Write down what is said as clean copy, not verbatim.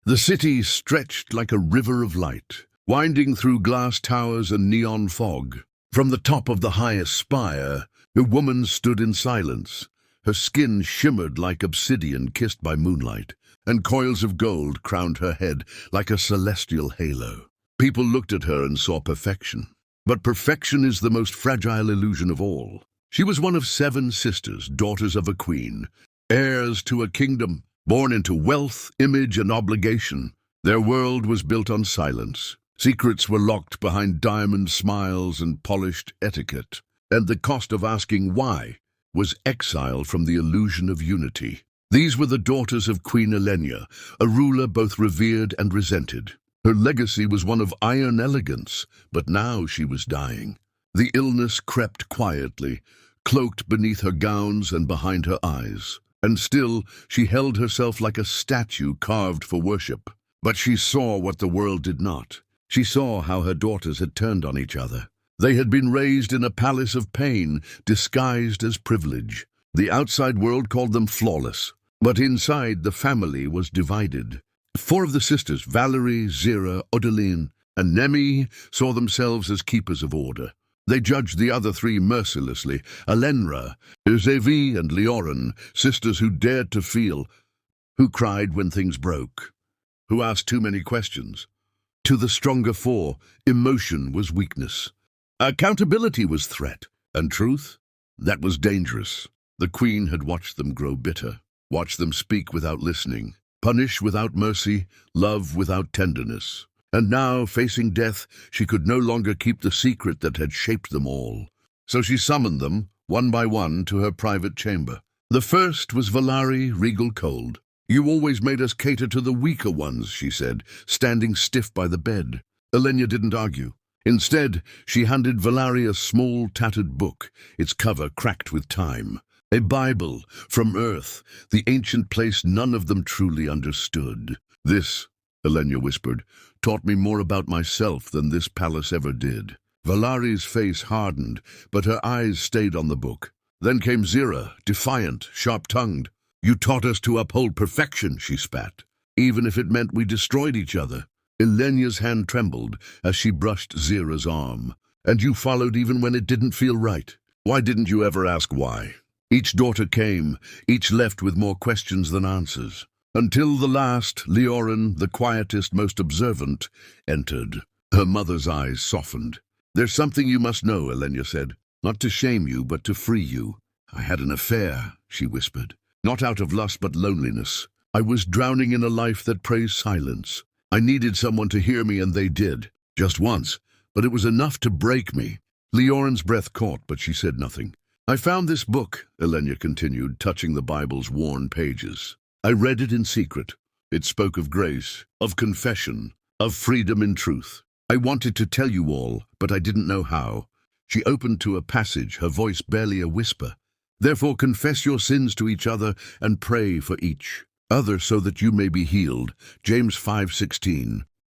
The city stretched like a river of light, winding through glass towers and neon fog. From the top of the highest spire, a woman stood in silence. Her skin shimmered like obsidian kissed by moonlight, and coils of gold crowned her head like a celestial halo. People looked at her and saw perfection. But perfection is the most fragile illusion of all. She was one of 7 sisters, daughters of a queen, heirs to a kingdom, born into wealth, image, and obligation. Their world was built on silence. Secrets were locked behind diamond smiles and polished etiquette. And the cost of asking why was exile from the illusion of unity. These were the daughters of Queen Elenia, a ruler both revered and resented. Her legacy was one of iron elegance, but now she was dying. The illness crept quietly, cloaked beneath her gowns and behind her eyes. And still, she held herself like a statue carved for worship. But she saw what the world did not. She saw how her daughters had turned on each other. They had been raised in a palace of pain, disguised as privilege. The outside world called them flawless, but inside the family was divided. 4 of the sisters, Valerie, Zira, Odeline, and Nemi, saw themselves as keepers of order. They judged the other 3 mercilessly, Alenra, Eusevi, and Leoren, sisters who dared to feel, who cried when things broke, who asked too many questions. To the stronger 4, emotion was weakness. Accountability was threat, and truth, that was dangerous. The queen had watched them grow bitter, watched them speak without listening, punish without mercy, love without tenderness. And now, facing death, she could no longer keep the secret that had shaped them all. So she summoned them, one by one, to her private chamber. The first was Valari, regal cold. "You always made us cater to the weaker ones," she said, standing stiff by the bed. Elenia didn't argue. Instead, she handed Valari a small, tattered book, its cover cracked with time. A Bible from Earth, the ancient place none of them truly understood. "This," Elenia whispered, "taught me more about myself than this palace ever did." Valari's face hardened, but her eyes stayed on the book. Then came Zira, defiant, sharp-tongued. "You taught us to uphold perfection," she spat, "even if it meant we destroyed each other." Elenia's hand trembled as she brushed Zira's arm. "And you followed even when it didn't feel right. Why didn't you ever ask why?" Each daughter came, each left with more questions than answers. Until the last, Leoren, the quietest, most observant, entered. Her mother's eyes softened. "There's something you must know," Elenia said. "Not to shame you, but to free you." "I had an affair," she whispered. "Not out of lust, but loneliness. I was drowning in a life that praised silence. I needed someone to hear me, and they did. Just once, but it was enough to break me." Leoren's breath caught, but she said nothing. "I found this book," Elenia continued, touching the Bible's worn pages. "I read it in secret. It spoke of grace, of confession, of freedom in truth. I wanted to tell you all, but I didn't know how." She opened to a passage, her voice barely a whisper. "Therefore confess your sins to each other and pray for each other so that you may be healed." James 5:16.